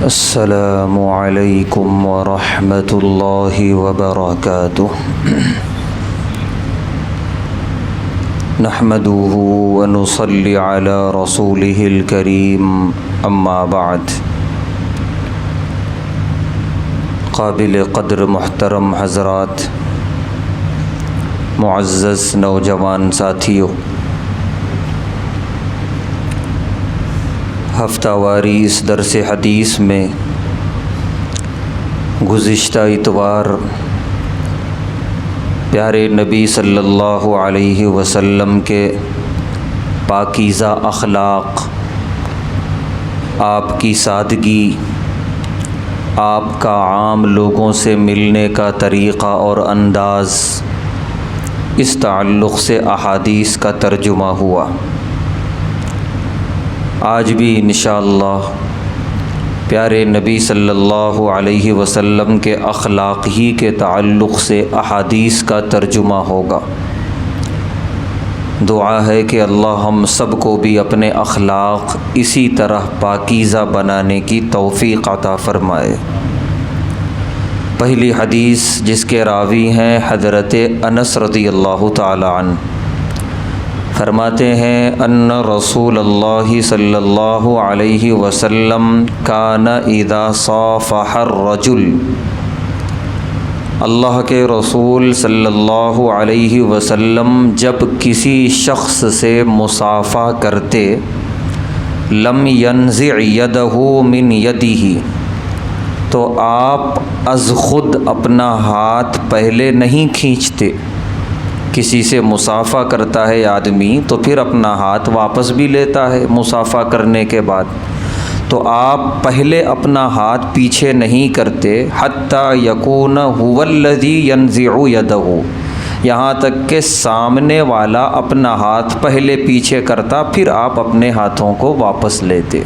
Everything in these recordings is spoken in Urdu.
السلام علیکم ورحمۃ اللہ وبرکاتہ۔ نحمده ونصلی علی رسولہ الکریم، اما بعد۔ قابل قدر محترم حضرات، معزز نوجوان ساتھیوں، ہفتہ واری اس درس حدیث میں گزشتہ اتوار پیارے نبی صلی اللہ علیہ وسلم کے پاکیزہ اخلاق، آپ کی سادگی، آپ کا عام لوگوں سے ملنے کا طریقہ اور انداز، اس تعلق سے احادیث کا ترجمہ ہوا۔ آج بھی انشاءاللہ پیارے نبی صلی اللہ علیہ وسلم کے اخلاق ہی کے تعلق سے احادیث کا ترجمہ ہوگا۔ دعا ہے کہ اللہ ہم سب کو بھی اپنے اخلاق اسی طرح پاکیزہ بنانے کی توفیق عطا فرمائے۔ پہلی حدیث جس کے راوی ہیں حضرت انس رضی اللہ تعالی عنہ، فرماتے ہیں ان رسول اللہ صلی اللہ علیہ وسلم کان اذا صافح الرجل، اللہ کے رسول صلی اللہ علیہ وسلم جب کسی شخص سے مصافحہ کرتے، لم ينزع یدہ من یدہ، تو آپ از خود اپنا ہاتھ پہلے نہیں کھینچتے۔ کسی سے مصافحہ کرتا ہے آدمی تو پھر اپنا ہاتھ واپس بھی لیتا ہے مصافحہ کرنے کے بعد، تو آپ پہلے اپنا ہاتھ پیچھے نہیں کرتے، حتیٰ یکون هو الذی ینزع یدہ، یہاں تک کہ سامنے والا اپنا ہاتھ پہلے پیچھے کرتا، پھر آپ اپنے ہاتھوں کو واپس لیتے۔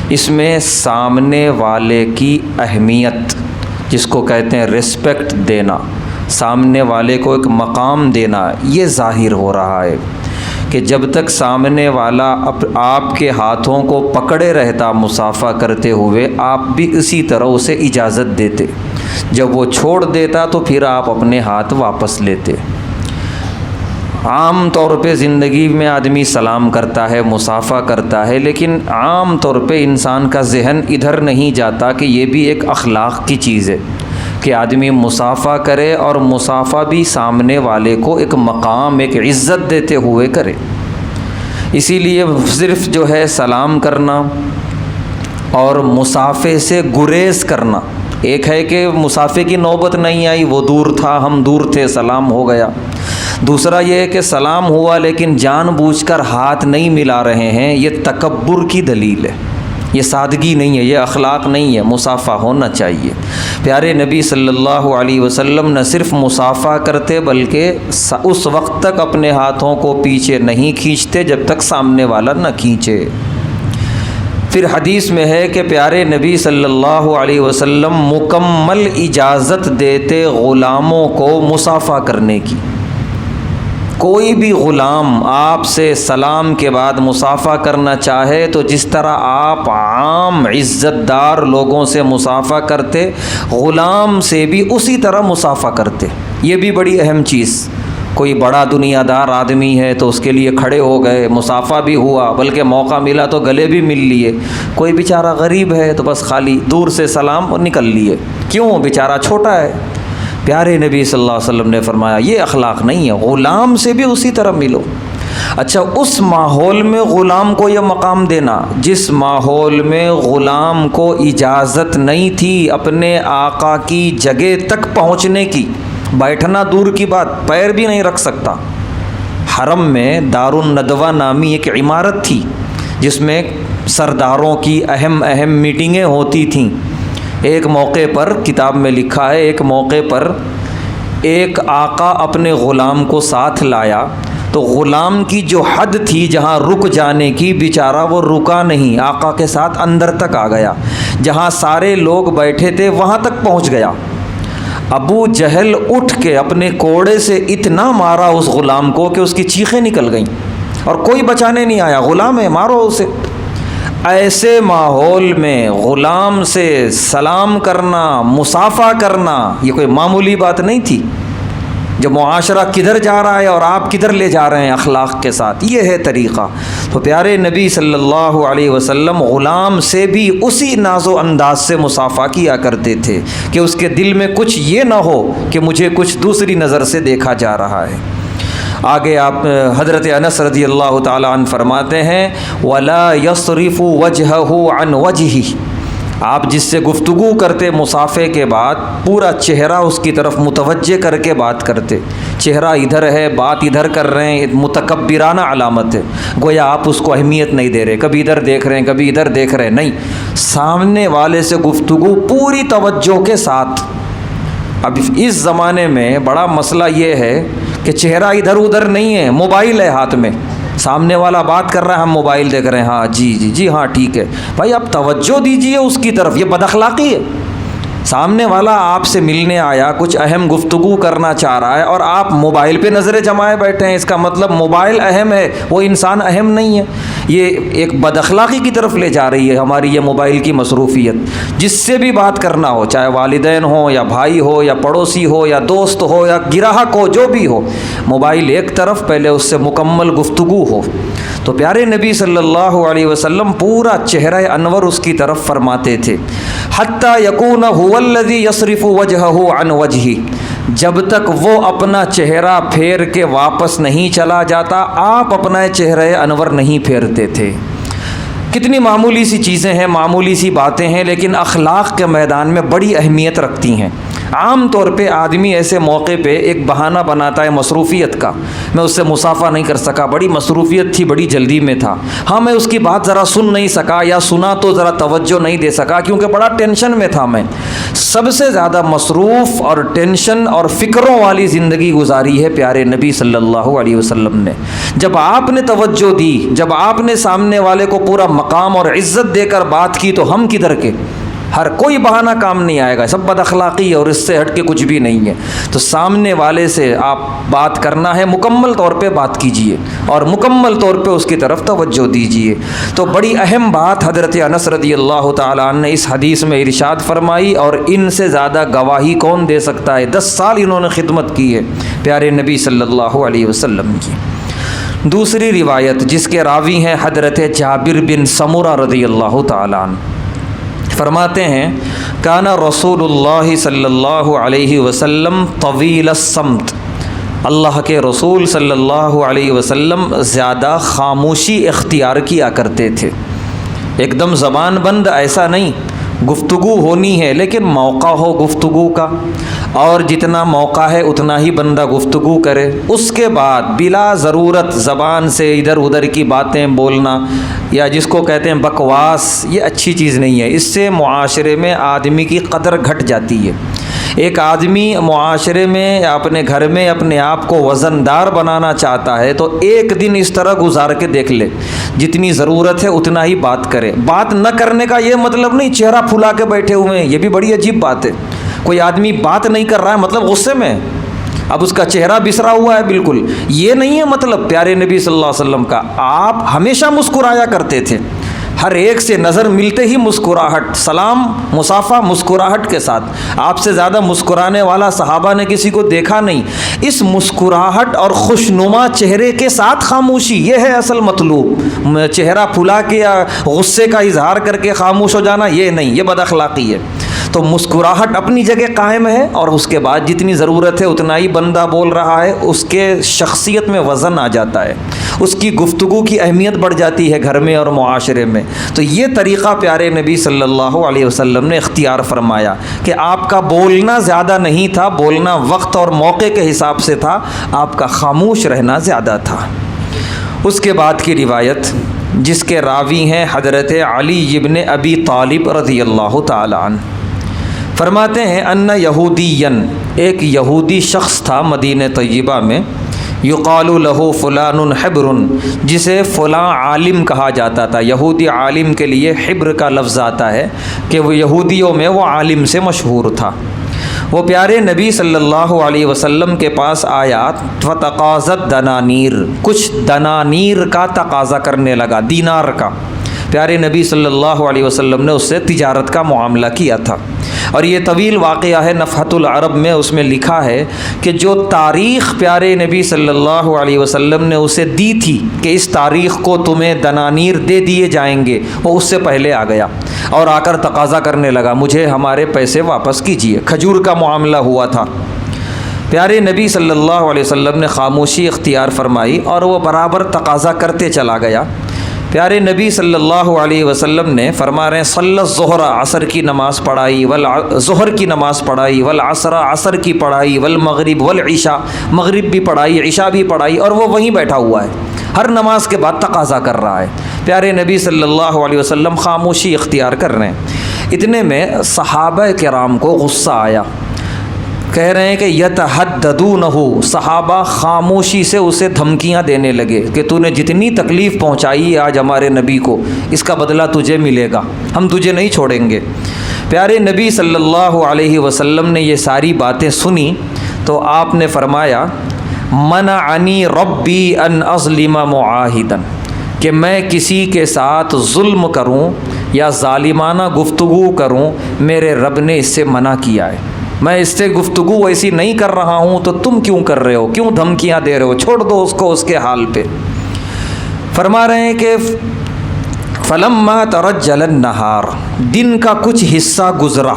اس میں سامنے والے کی اہمیت، جس کو کہتے ہیں ریسپیکٹ دینا، سامنے والے کو ایک مقام دینا، یہ ظاہر ہو رہا ہے کہ جب تک سامنے والا آپ کے ہاتھوں کو پکڑے رہتا مصافحہ کرتے ہوئے، آپ بھی اسی طرح اسے اجازت دیتے۔ جب وہ چھوڑ دیتا تو پھر آپ اپنے ہاتھ واپس لیتے۔ عام طور پہ زندگی میں آدمی سلام کرتا ہے، مصافحہ کرتا ہے، لیکن عام طور پہ انسان کا ذہن ادھر نہیں جاتا کہ یہ بھی ایک اخلاق کی چیز ہے کہ آدمی مصافحہ کرے، اور مصافحہ بھی سامنے والے کو ایک مقام، ایک عزت دیتے ہوئے کرے۔ اسی لیے صرف جو ہے سلام کرنا اور مصافحے سے گریز کرنا، ایک ہے کہ مصافحے کی نوبت نہیں آئی، وہ دور تھا، ہم دور تھے، سلام ہو گیا۔ دوسرا یہ ہے کہ سلام ہوا لیکن جان بوجھ کر ہاتھ نہیں ملا رہے ہیں، یہ تکبر کی دلیل ہے، یہ سادگی نہیں ہے، یہ اخلاق نہیں ہے۔ مصافحہ ہونا چاہیے۔ پیارے نبی صلی اللہ علیہ وسلم نہ صرف مصافحہ کرتے بلکہ اس وقت تک اپنے ہاتھوں کو پیچھے نہیں کھینچتے جب تک سامنے والا نہ کھینچے۔ پھر حدیث میں ہے کہ پیارے نبی صلی اللہ علیہ وسلم مکمل اجازت دیتے غلاموں کو مصافحہ کرنے کی۔ کوئی بھی غلام آپ سے سلام کے بعد مصافحہ کرنا چاہے تو جس طرح آپ عام عزت دار لوگوں سے مصافحہ کرتے، غلام سے بھی اسی طرح مصافحہ کرتے۔ یہ بھی بڑی اہم چیز۔ کوئی بڑا دنیا دار آدمی ہے تو اس کے لیے کھڑے ہو گئے، مصافحہ بھی ہوا، بلکہ موقع ملا تو گلے بھی مل لیے۔ کوئی بیچارہ غریب ہے تو بس خالی دور سے سلام اور نکل لیے، کیوں؟ بیچارہ چھوٹا ہے۔ پیارے نبی صلی اللہ علیہ وسلم نے فرمایا یہ اخلاق نہیں ہے، غلام سے بھی اسی طرح ملو۔ اچھا، اس ماحول میں غلام کو یہ مقام دینا جس ماحول میں غلام کو اجازت نہیں تھی اپنے آقا کی جگہ تک پہنچنے کی، بیٹھنا دور کی بات، پیر بھی نہیں رکھ سکتا۔ حرم میں دار الندوہ نامی ایک عمارت تھی جس میں سرداروں کی اہم میٹنگیں ہوتی تھیں۔ ایک موقع پر کتاب میں لکھا ہے، ایک موقع پر ایک آقا اپنے غلام کو ساتھ لایا تو غلام کی جو حد تھی جہاں رک جانے کی، بیچارہ وہ رکا نہیں، آقا کے ساتھ اندر تک آ گیا، جہاں سارے لوگ بیٹھے تھے وہاں تک پہنچ گیا۔ ابو جہل اٹھ کے اپنے کوڑے سے اتنا مارا اس غلام کو کہ اس کی چیخیں نکل گئیں اور کوئی بچانے نہیں آیا، غلام ہے مارو اسے۔ ایسے ماحول میں غلام سے سلام کرنا، مصافحہ کرنا، یہ کوئی معمولی بات نہیں تھی۔ جو معاشرہ کدھر جا رہا ہے اور آپ کدھر لے جا رہے ہیں اخلاق کے ساتھ، یہ ہے طریقہ۔ تو پیارے نبی صلی اللہ علیہ وسلم غلام سے بھی اسی ناز و انداز سے مصافحہ کیا کرتے تھے کہ اس کے دل میں کچھ یہ نہ ہو کہ مجھے کچھ دوسری نظر سے دیکھا جا رہا ہے۔ آگے آپ حضرت انس رضی اللہ تعالیٰ عنہ فرماتے ہیں وَلَا يَصْرِفُ وَجْهَهُ عَنْ وَجْهِهِ، آپ جس سے گفتگو کرتے مصافحے کے بعد پورا چہرہ اس کی طرف متوجہ کر کے بات کرتے، چہرہ ادھر ہے، بات ادھر کر رہے ہیں، متکبرانہ علامت ہے، گویا آپ اس کو اہمیت نہیں دے رہے، کبھی ادھر دیکھ رہے ہیں کبھی ادھر دیکھ رہے ہیں، نہیں، سامنے والے سے گفتگو پوری توجہ کے ساتھ۔ اب اس زمانے میں بڑا مسئلہ یہ ہے کہ چہرہ ادھر ادھر نہیں ہے، موبائل ہے ہاتھ میں، سامنے والا بات کر رہا ہے، ہم موبائل دیکھ رہے ہیں، ہاں جی ہاں ٹھیک ہے بھائی، آپ توجہ دیجئے اس کی طرف، یہ بد اخلاقی ہے۔ سامنے والا آپ سے ملنے آیا، کچھ اہم گفتگو کرنا چاہ رہا ہے اور آپ موبائل پہ نظریں جمائے بیٹھے ہیں، اس کا مطلب موبائل اہم ہے، وہ انسان اہم نہیں ہے۔ یہ ایک بد اخلاقی کی طرف لے جا رہی ہے ہماری یہ موبائل کی مصروفیت۔ جس سے بھی بات کرنا ہو، چاہے والدین ہوں یا بھائی ہو یا پڑوسی ہو یا دوست ہو یا گراہک ہو، جو بھی ہو، موبائل ایک طرف، پہلے اس سے مکمل گفتگو ہو۔ تو پیارے نبی صلی اللہ علیہ وسلم پورا چہرہ انور اس کی طرف فرماتے تھے، حتیٰ یکون هو الذی یصرف وجہہ عن وجہہ، جب تک وہ اپنا چہرہ پھیر کے واپس نہیں چلا جاتا، آپ اپنا چہرہ انور نہیں پھیرتے تھے۔ کتنی معمولی سی چیزیں ہیں، معمولی سی باتیں ہیں، لیکن اخلاق کے میدان میں بڑی اہمیت رکھتی ہیں۔ عام طور پہ آدمی ایسے موقع پہ ایک بہانہ بناتا ہے مصروفیت کا، میں اس سے مصافحہ نہیں کر سکا، بڑی مصروفیت تھی، بڑی جلدی میں تھا، ہاں میں اس کی بات ذرا سن نہیں سکا، یا سنا تو ذرا توجہ نہیں دے سکا کیونکہ بڑا ٹینشن میں تھا میں۔ سب سے زیادہ مصروف اور ٹینشن اور فکروں والی زندگی گزاری ہے پیارے نبی صلی اللہ علیہ وسلم نے۔ جب آپ نے توجہ دی، جب آپ نے سامنے والے کو پورا مقام اور عزت دے کر بات کی، تو ہم کدھر کے، ہر کوئی بہانہ کام نہیں آئے گا، سب بد اخلاقی ہے اور اس سے ہٹ کے کچھ بھی نہیں ہے۔ تو سامنے والے سے آپ بات کرنا ہے، مکمل طور پہ بات کیجئے اور مکمل طور پہ اس کی طرف توجہ دیجئے۔ تو بڑی اہم بات حضرت انس رضی اللہ تعالیٰ عنہ نے اس حدیث میں ارشاد فرمائی، اور ان سے زیادہ گواہی کون دے سکتا ہے؟ 10 سال انہوں نے خدمت کی ہے پیارے نبی صلی اللہ علیہ وسلم کی۔ دوسری روایت جس کے راوی ہیں حضرت جابر بن سمرہ رضی اللہ تعالیٰ عنہ، فرماتے ہیں کان رسول اللہ صلی اللہ علیہ وسلم طویل الصمت، اللہ کے رسول صلی اللہ علیہ وسلم زیادہ خاموشی اختیار کیا کرتے تھے، ایک دم زبان بند ایسا نہیں، گفتگو ہونی ہے لیکن موقع ہو گفتگو کا، اور جتنا موقع ہے اتنا ہی بندہ گفتگو کرے، اس کے بعد بلا ضرورت زبان سے ادھر ادھر کی باتیں بولنا یا جس کو کہتے ہیں بکواس، یہ اچھی چیز نہیں ہے، اس سے معاشرے میں آدمی کی قدر گھٹ جاتی ہے۔ ایک آدمی معاشرے میں اپنے گھر میں اپنے آپ کو وزن دار بنانا چاہتا ہے تو ایک دن اس طرح گزار کے دیکھ لے، جتنی ضرورت ہے اتنا ہی بات کرے۔ بات نہ کرنے کا یہ مطلب نہیں چہرہ پھلا کے بیٹھے ہوئے ہیں، یہ بھی بڑی عجیب بات ہے۔ کوئی آدمی بات نہیں کر رہا ہے مطلب غصے میں، اب اس کا چہرہ بسرا ہوا ہے، بالکل یہ نہیں ہے مطلب پیارے نبی صلی اللہ علیہ وسلم کا۔ آپ ہمیشہ مسکرایا کرتے تھے، ہر ایک سے نظر ملتے ہی مسکراہٹ، سلام مصافحہ مسکراہٹ کے ساتھ، آپ سے زیادہ مسکرانے والا صحابہ نے کسی کو دیکھا نہیں۔ اس مسکراہٹ اور خوشنما چہرے کے ساتھ خاموشی، یہ ہے اصل مطلوب۔ چہرہ پھلا کے یا غصے کا اظہار کر کے خاموش ہو جانا یہ نہیں، یہ بد اخلاقی ہے۔ تو مسکراہٹ اپنی جگہ قائم ہے، اور اس کے بعد جتنی ضرورت ہے اتنا ہی بندہ بول رہا ہے، اس کے شخصیت میں وزن آ جاتا ہے، اس کی گفتگو کی اہمیت بڑھ جاتی ہے گھر میں اور معاشرے میں۔ تو یہ طریقہ پیارے نبی صلی اللہ علیہ وسلم نے اختیار فرمایا کہ آپ کا بولنا زیادہ نہیں تھا، بولنا وقت اور موقع کے حساب سے تھا، آپ کا خاموش رہنا زیادہ تھا۔ اس کے بعد کی روایت جس کے راوی ہیں حضرت علی ابن ابی طالب رضی اللہ تعالی عنہ، فرماتے ہیں ان یہودین، ایک یہودی شخص تھا مدینہ طیبہ میں، یقال لہ فلان حبر، جسے فلاں عالم کہا جاتا تھا۔ یہودی عالم کے لیے حبر کا لفظ آتا ہے کہ وہ یہودیوں میں وہ عالم سے مشہور تھا۔ وہ پیارے نبی صلی اللہ علیہ وسلم کے پاس آیا، فتقاضت دنانیر، کچھ دنانیر کا تقاضا کرنے لگا، دینار کا۔ پیارے نبی صلی اللہ علیہ وسلم نے اس سے تجارت کا معاملہ کیا تھا، اور یہ طویل واقعہ ہے، نفحۃ العرب میں اس میں لکھا ہے کہ جو تاریخ پیارے نبی صلی اللہ علیہ وسلم نے اسے دی تھی کہ اس تاریخ کو تمہیں دنانیر دے دیے جائیں گے، وہ اس سے پہلے آ گیا اور آ کر تقاضا کرنے لگا مجھے ہمارے پیسے واپس کیجیے۔ کھجور کا معاملہ ہوا تھا، پیارے نبی صلی اللہ علیہ وسلم نے خاموشی اختیار فرمائی اور وہ برابر تقاضا کرتے چلا گیا۔ پیارے نبی صلی اللہ علیہ وسلم نے فرما رہے ہیں صلی الظہر، عصر کی نماز پڑھائی، ظہر کی نماز پڑھائی، والعصر، عصر کی پڑھائی، والمغرب والعشاء، مغرب بھی پڑھائی، عشاء بھی پڑھائی، اور وہ وہیں بیٹھا ہوا ہے، ہر نماز کے بعد تقاضا کر رہا ہے۔ پیارے نبی صلی اللہ علیہ وسلم خاموشی اختیار کر رہے ہیں۔ اتنے میں صحابہ کرام کو غصہ آیا، کہہ رہے ہیں کہ یتحددونہ، صحابہ خاموشی سے اسے دھمکیاں دینے لگے کہ تو نے جتنی تکلیف پہنچائی آج ہمارے نبی کو، اس کا بدلہ تجھے ملے گا، ہم تجھے نہیں چھوڑیں گے۔ پیارے نبی صلی اللہ علیہ وسلم نے یہ ساری باتیں سنی تو آپ نے فرمایا منعنی ربی ان اظلم معاہدا، کہ میں کسی کے ساتھ ظلم کروں یا ظالمانہ گفتگو کروں، میرے رب نے اس سے منع کیا ہے، میں اس سے گفتگو ایسی نہیں کر رہا ہوں تو تم کیوں کر رہے ہو، کیوں دھمکیاں دے رہے ہو، چھوڑ دو اس کو اس کے حال پہ۔ فرما رہے ہیں کہ فلما ترجل النہار، دن کا کچھ حصہ گزرا،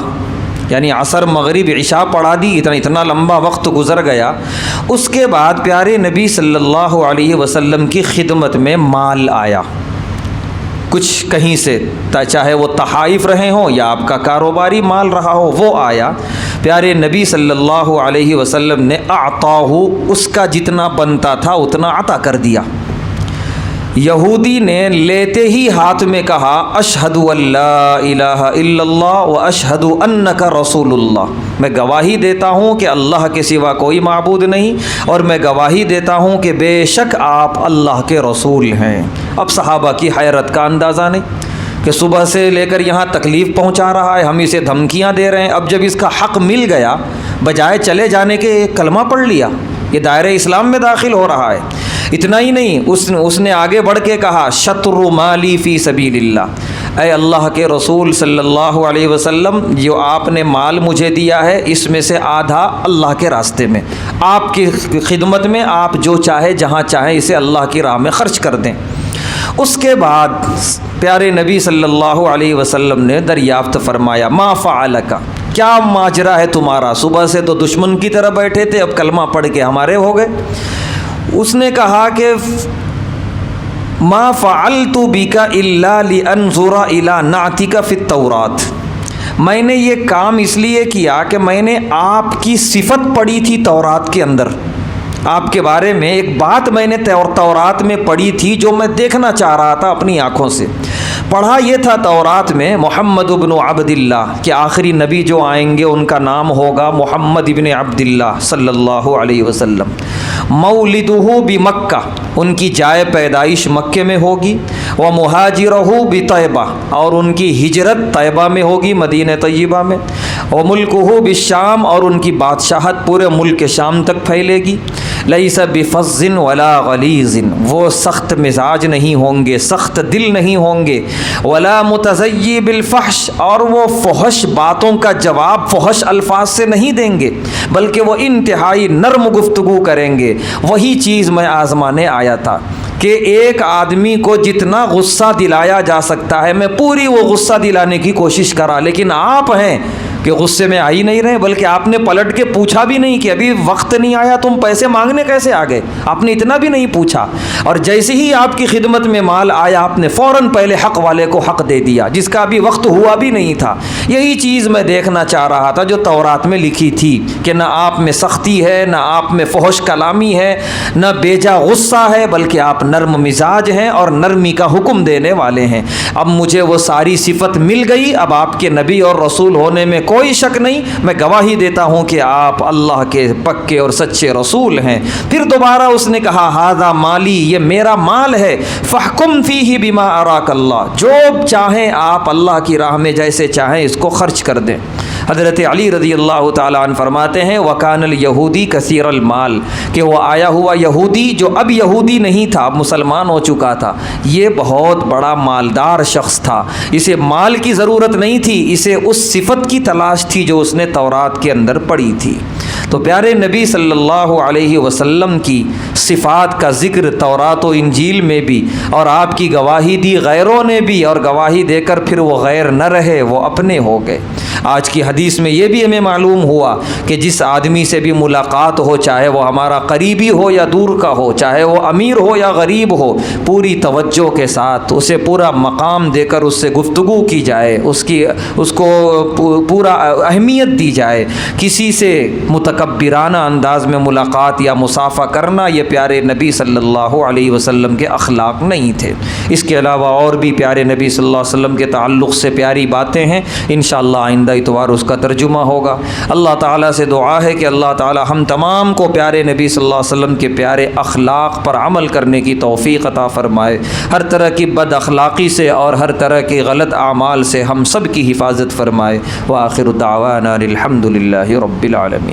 یعنی عصر مغرب عشاء پڑھا دی، اتنا لمبا وقت گزر گیا، اس کے بعد پیارے نبی صلی اللہ علیہ وسلم کی خدمت میں مال آیا، کچھ کہیں سے، چاہے وہ تحائف رہے ہوں یا آپ کا کاروباری مال رہا ہو، وہ آیا۔ پیارے نبی صلی اللہ علیہ وسلم نے اعطاہ، اس کا جتنا بنتا تھا اتنا عطا کر دیا۔ یہودی نے لیتے ہی ہاتھ میں کہا اشہد ان لا الہ الا اللہ و اشہد انک رسول اللہ، میں گواہی دیتا ہوں کہ اللہ کے سوا کوئی معبود نہیں، اور میں گواہی دیتا ہوں کہ بے شک آپ اللہ کے رسول ہیں۔ اب صحابہ کی حیرت کا اندازہ نہیں کہ صبح سے لے کر یہاں تکلیف پہنچا رہا ہے، ہم اسے دھمکیاں دے رہے ہیں، اب جب اس کا حق مل گیا بجائے چلے جانے کے ایک کلمہ پڑھ لیا، یہ دائرہ اسلام میں داخل ہو رہا ہے۔ اتنا ہی نہیں، اس نے آگے بڑھ کے کہا شطر مالی فی سبیل اللہ، اے اللہ کے رسول صلی اللہ علیہ وسلم، جو آپ نے مال مجھے دیا ہے اس میں سے آدھا اللہ کے راستے میں، آپ کی خدمت میں، آپ جو چاہے جہاں چاہیں اسے اللہ کی راہ میں خرچ کر دیں۔ اس کے بعد پیارے نبی صلی اللہ علیہ وسلم نے دریافت فرمایا ما فعلک، کیا ماجرا ہے تمہارا، صبح سے تو دشمن کی طرح بیٹھے تھے، اب کلمہ پڑھ کے ہمارے ہو گئے۔ اس نے کہا کہ ما فعلت بک الا لانظر الی نعتک فی التوراۃ، میں نے یہ کام اس لیے کیا کہ میں نے آپ کی صفت پڑھی تھی تورات کے اندر، آپ کے بارے میں ایک بات میں نے تورات میں پڑھی تھی جو میں دیکھنا چاہ رہا تھا اپنی آنکھوں سے۔ پڑھا یہ تھا تورات میں محمد ابن عبداللہ، کہ آخری نبی جو آئیں گے ان کا نام ہوگا محمد ابن عبداللہ صلی اللہ علیہ وسلم، مولدہ بمکہ، ان کی جائے پیدائش مکے میں ہوگی، ومہاجرہ بطیبہ، اور ان کی ہجرت طیبہ میں ہوگی، مدینہ طیبہ میں، وملکہ بالشام، اور ان کی بادشاہت پورے ملک شام تک پھیلے گی، لیس بفظ ولا غلیظ، وہ سخت مزاج نہیں ہوں گے، سخت دل نہیں ہوں گے، ولا متزی بالفحش، اور وہ فحش باتوں کا جواب فحش الفاظ سے نہیں دیں گے، بلکہ وہ انتہائی نرم گفتگو کریں گے۔ وہی چیز میں آزمانے آیا تھا کہ ایک آدمی کو جتنا غصہ دلایا جا سکتا ہے میں پوری وہ غصہ دلانے کی کوشش کرا، لیکن آپ ہیں کہ غصے میں آ ہی نہیں رہے، بلکہ آپ نے پلٹ کے پوچھا بھی نہیں کہ ابھی وقت نہیں آیا، تم پیسے مانگنے کیسے آ گئے، آپ نے اتنا بھی نہیں پوچھا، اور جیسے ہی آپ کی خدمت میں مال آیا آپ نے فوراً پہلے حق والے کو حق دے دیا، جس کا ابھی وقت ہوا بھی نہیں تھا۔ یہی چیز میں دیکھنا چاہ رہا تھا جو تورات میں لکھی تھی کہ نہ آپ میں سختی ہے، نہ آپ میں فحش کلامی ہے، نہ بیجا غصہ ہے، بلکہ آپ نرم مزاج ہیں اور نرمی کا حکم دینے والے ہیں۔ اب مجھے وہ ساری صفت مل گئی، اب آپ کے نبی اور رسول ہونے میں کوئی شک نہیں، میں گواہی دیتا ہوں کہ آپ اللہ کے پکے اور سچے رسول ہیں۔ پھر دوبارہ اس نے کہا ھذا مالی، یہ میرا مال ہے، فاحکم فیہ بما اراک اللہ، جو چاہیں آپ اللہ کی راہ میں جیسے چاہیں اس کو خرچ کر دیں۔ حضرت علی رضی اللہ تعالیٰ عنہ فرماتے ہیں وکان الیہودی کثیر المال، کہ وہ آیا ہوا یہودی جو اب یہودی نہیں تھا، اب مسلمان ہو چکا تھا، یہ بہت بڑا مالدار شخص تھا، اسے مال کی ضرورت نہیں تھی، اسے اس صفت کی تلاش تھی جو اس نے تورات کے اندر پڑھی تھی۔ تو پیارے نبی صلی اللہ علیہ وسلم کی صفات کا ذکر تورات و انجیل میں بھی، اور آپ کی گواہی دی غیروں نے بھی، اور گواہی دے کر پھر وہ غیر نہ رہے، وہ اپنے ہو گئے۔ آج کی حدیث میں یہ بھی ہمیں معلوم ہوا کہ جس آدمی سے بھی ملاقات ہو، چاہے وہ ہمارا قریبی ہو یا دور کا ہو، چاہے وہ امیر ہو یا غریب ہو، پوری توجہ کے ساتھ اسے پورا مقام دے کر اس سے گفتگو کی جائے، اس کو پورا اہمیت دی جائے۔ کسی سے متکبرانہ انداز میں ملاقات یا مصافحہ کرنا یہ پیارے نبی صلی اللہ علیہ وسلم کے اخلاق نہیں تھے۔ اس کے علاوہ اور بھی پیارے نبی صلی اللہ علیہ وسلم کے تعلق سے پیاری باتیں ہیں، انشاءاللہ آئندہ اتوار اس کا ترجمہ ہوگا۔ اللہ تعالیٰ سے دعا ہے کہ اللہ تعالیٰ ہم تمام کو پیارے نبی صلی اللہ علیہ وسلم کے پیارے اخلاق پر عمل کرنے کی توفیق عطا فرمائے، ہر طرح کی بد اخلاقی سے اور ہر طرح کے غلط اعمال سے ہم سب کی حفاظت فرمائے۔ وآخر دعوانا الحمد للہ رب العالمین۔